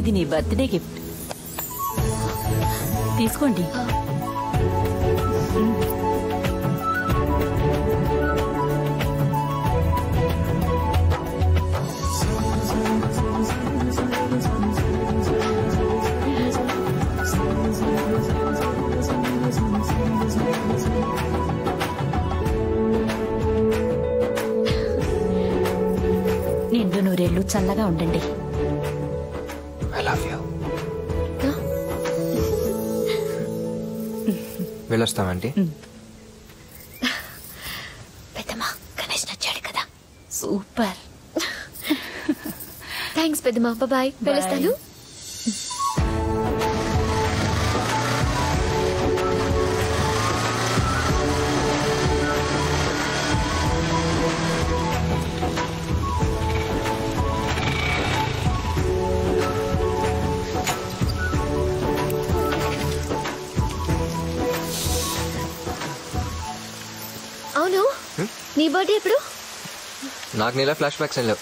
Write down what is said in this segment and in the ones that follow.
ఇది నీ birthday gift తీసుకోండి. నిండు నూరేళ్లు చల్లగా ఉండండి. I love you. వెళ్ళొస్తామండి. పెద్దమ్మా గణేష్ నచ్చాడు కదా. సూపర్. థ్యాంక్స్ పెద్దమ్మా. బాయ్. వెళ్ళొస్తాను. అవును, నీ బర్త్డే ఎప్పుడు? నాకు నీలా ఫ్లాష్ బ్యాక్స్ ఏం లేవు.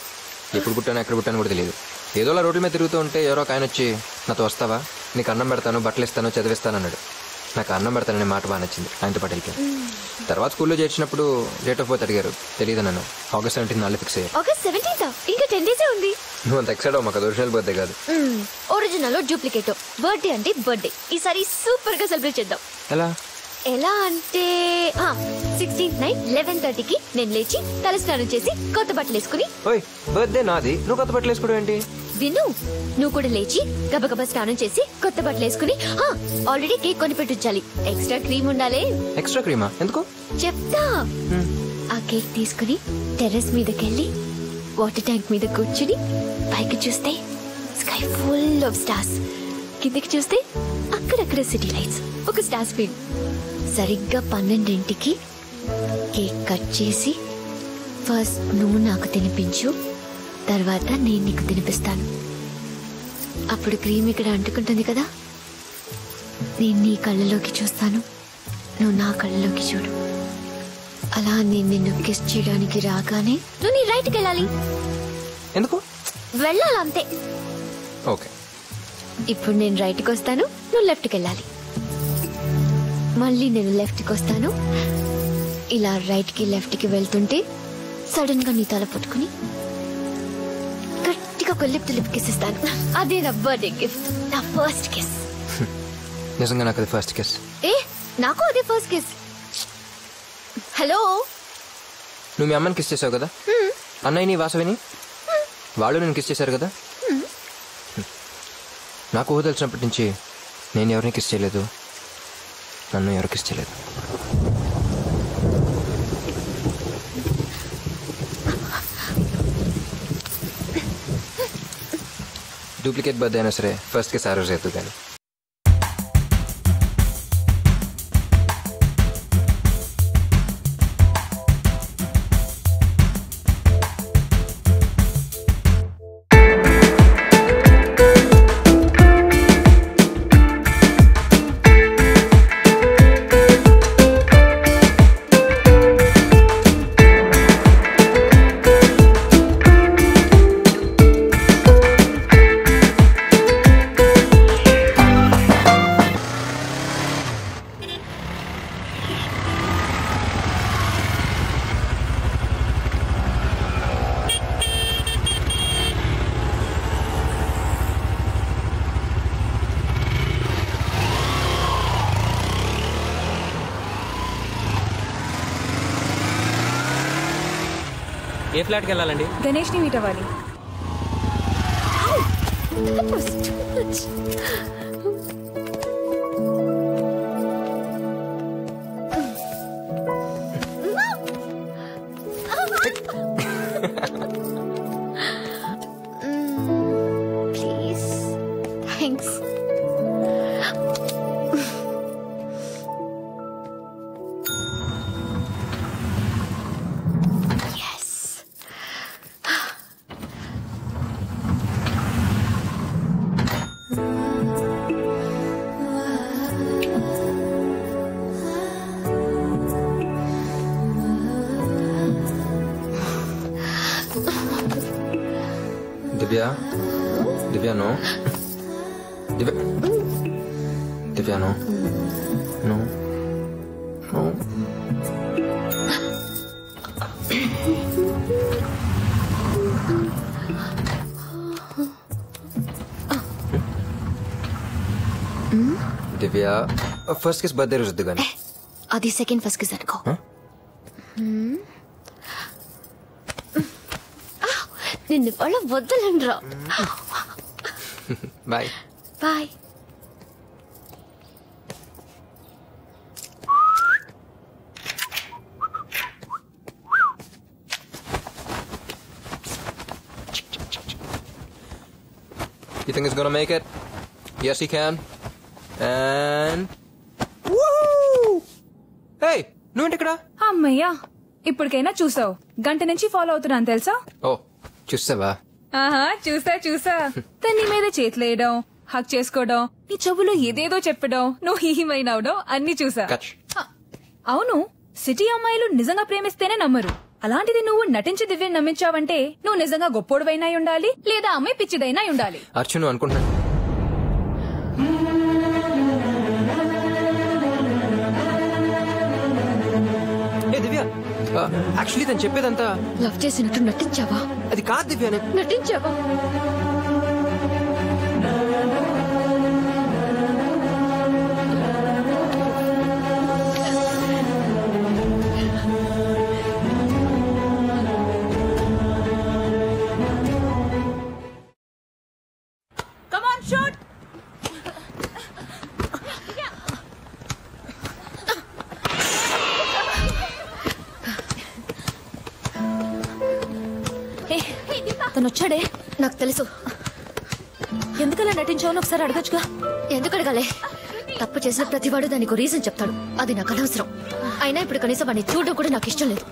ఎప్పుడు పుట్టాను ఎక్కడ పుట్టాను కూడా తెలియదు. ఏదోలా రోడ్ల మీద తిరుగుతూ ఉంటే ఎవరో ఒక ఆయన వచ్చి నాతో వస్తావా, నీకు అన్నం పెడతాను, బట్టలు ఇస్తాను, చదివిస్తాను అన్నాడు. నాకు అన్నం పెడతాననే మాట బాగా నచ్చింది. ఆయనతో పాటు వెళ్ళిపోయాను. తర్వాత స్కూల్లో చేర్చినప్పుడు డేట్ ఆఫ్ బర్త్ అడిగారు. తెలియదు నన్ను. August 17 నాలుగు ఫిక్స్ అయ్యారు. August 17 ఇంకా 10 డేసే ఉంది. నువ్వు అంత ఎక్సైడ్ అవ్వ, మాకు అది ఒరిజినల్ బర్త్డే కాదు. Original duplicate. బర్త్డే అంటే బర్త్డే. ఈసారి సూపర్ గా సెలబ్రేట్ చేద్దాం. ఎలా అంటే 16th నైట్ 11:30కి నేను లేచి తలస్నానం చేసి కొత్త బట్టలు వేసుకుని. బర్త్డే నాది, నువ్వు కొత్త బట్టలు వేసుకోవడం ఏంటి? విను, నువ్వు కూడా లేచి గబగబా స్నానం చేసి కొత్త బట్టలు వేసుకుని ఆల్రెడీ కేక్ కొని పెట్టించాలి. ఎక్స్ట్రా క్రీమ్ ఉండాలి. ఎక్స్ట్రా క్రీమా? ఎందుకు చెప్తా. ఆ కేక్ తీసుకుని టెర్రస్ మీదకెళ్ళి వాటర్ ట్యాంక్ మీద కూర్చుని పైకి చూస్తే స్కై ఫుల్ ఆఫ్ స్టార్స్, కిందకి చూస్తే అక్కడక్కడ సిటీ లైట్స్, ఒక స్టార్స్ ఫీల్డ్. సరిగ్గా 12ంటికి కేక్ కట్ చేసి ఫస్ట్ నువ్వు నాకు తినిపించు, తర్వాత నేను నీకు తినిపిస్తాను. అప్పుడు క్రీమ్ ఇక్కడ అంటుకుంటుంది కదా. నేను నీ కళ్ళలోకి చూస్తాను, నువ్వు నా కళ్ళలోకి చూడు. అలా నేను నిన్ను కిస్ చేయడానికి రాగానే నువ్వు నీ రైట్కి వెళ్ళాలి. ఎందుకు? వెళ్ళాలంతే. ఓకే. ఇప్పుడు నేను రైట్కి వస్తాను, నువ్వు లెఫ్ట్కి వెళ్ళాలి. మళ్ళీ నేను లెఫ్ట్కి వస్తాను. ఇలా రైట్కి లెఫ్ట్కి వెళ్తుంటే సడన్ గా నీ తల పట్టుకుని గట్టిగా ఒక లిప్ టు లిప్ కిస్ ఇస్తాను. అదే నా బర్త్డే గిఫ్ట్, నా ఫస్ట్ కిస్. నిజంగా నాకు అది ఫస్ట్ కిస్. నాకు అదే ఫస్ట్ కిస్. హలో, నువ్వు మీ అమ్మని కిస్ చేసావు కదా, అన్నయ్యని వాసవిని వాళ్ళు నేను కిస్ చేశారు కదా. నాకు ఊహ తెలిసినప్పటి నుంచి నేను ఎవరిని కిస్ చేయలేదు, నన్ను ఎవరు కిస్ చేయలేదు. డూప్లికేట్ బర్త్డే అయినా సరే ఫస్ట్ కిస్ ఆ రోజు అవుతుంది. కానీ ఏ ఫ్లాట్కి వెళ్ళాలండి? గణేష్ని మీట్ అవ్వాలి. Please. Thanks. Divya, Divya no. Divya no no no. Divya first kiss birthday రోజు కానీ అది సెకండ్ ఫస్ట్ కిస్ అనుకో. నిన్ను వాళ్ళ వద్దలండ్రా. Bye bye. You think it's gonna make it? Yes, he can. And woo! Hey, నువ్వేంటి ఇక్కడ? అమ్మయ్యా, ఇప్పటికైనా చూసావు. గంట నుంచి ఫాలో అవుతున్నాను తెలుసా? ఓ చూసావా? ఆహా, చూసా. తన్ని మీద చేతులేయడం, హక్ చేసుకోవడం, నీ చెవులో ఏదేదో చెప్పడం, నువ్వు హీమైనవడం అన్ని చూసా. Catch. అవును, సిటీ అమ్మాయిలు నిజంగా ప్రేమిస్తేనే నమ్మరు. అలాంటిది నువ్వు నటించి దివ్యని నమ్మించావంటే నువ్వు నిజంగా గొప్పోడువైనా ఉండాలి, లేదా అమ్మాయి పిచ్చిదైనా ఉండాలి. అర్చు నువ్వు అనుకుంటున్నా దివ్య యాక్చువల్లీ తను చెప్పేదంతా లవ్ చేసినట్టు నటించావా? అది కాదు దివ్య. నటించావా? Come on, shoot! తను వచ్చాడే. నాకు తెలుసు. ఎందుకలా నటించావు ఒకసారి అడగచ్చుగా. ఎందుకు అడగాలే? తప్పు చేసిన ప్రతివాడు దానికి రీజన్ చెప్తాడు. అది నాకు అనవసరం. అయినా ఇప్పుడు కనీసం వాడిని చూడడం కూడా నాకు ఇష్టం లేదు.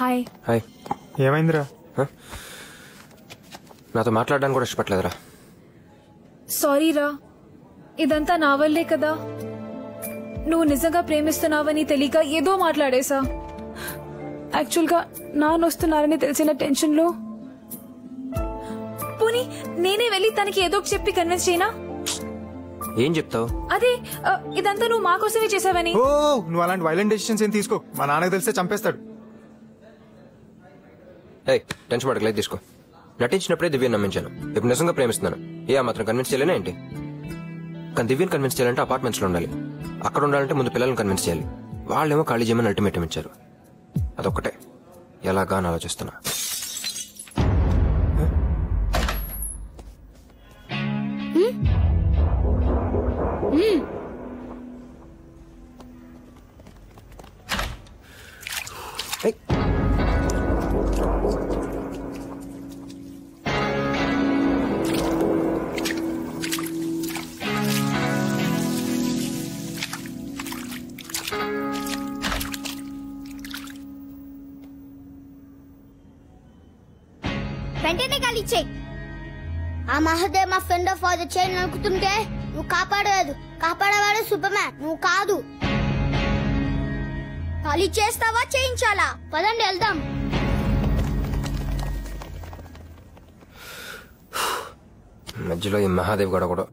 హాయ్. హాయ్. ఏమైందిరా? నాతో మాట్లాడడానికి కూడా ఇష్టపడలేదురా. సారీ రా, ఇదంతా నా వల్లే కదా. నువ్వు నిజంగా ప్రేమిస్తున్నావని తెలియక ఏదో మాట్లాడేశా. యాక్చువల్ గా నాన్నొస్తున్నారని తెలిసిన టెన్షన్ లో పోనీ నేనే వెళ్ళి తనకి ఏదో చెప్పి కన్విన్స్ చేయనా? ఏం చెప్తావు? అదే ఇదంతా నువ్వు మా కోసమే చేసావని. ఓ నువ్వు అలాంటి వైలెంట్ డెసిషన్స్ ఏం తీసుకో. మా నాన్నకి తెలిస్తే చంపేస్తాడు. టెన్షన్ పడక, లైట్ తీసుకో. నటించినప్పుడే దివ్యని నమ్మించాను. ఇప్పుడు నిజంగా ప్రేమిస్తున్నాను. ఏ మాత్రం కన్విన్స్ చేయలేనా ఏంటి? కానీ దివ్యని కన్విన్స్ చేయాలంటే అపార్ట్మెంట్స్ లో ఉండాలి. అక్కడ ఉండాలంటే ముందు పిల్లల్ని కన్విన్స్ చేయాలి. వాళ్ళేమో ఖాళీ చేయమని అల్టిమేటం ఇచ్చారు. అదొక్కటే ఎలాగా అని ఆలోచిస్తున్నా. వెంటనే కాలిచ్చే. ఆ మహదేవ్ మా ఫ్రెండ్ ఫాదర్ చైన్ నరుకుతుంటే నువ్వు కాపాడలేదు. కాపాడేవాడు సూపర్ మ్యాన్, నువ్వు కాదు. ఖాళీ చేస్తావా చేయించాలా? పదండి వెళ్దాం. మధ్యలో ఈ మహాదేవ్ గడ కూడా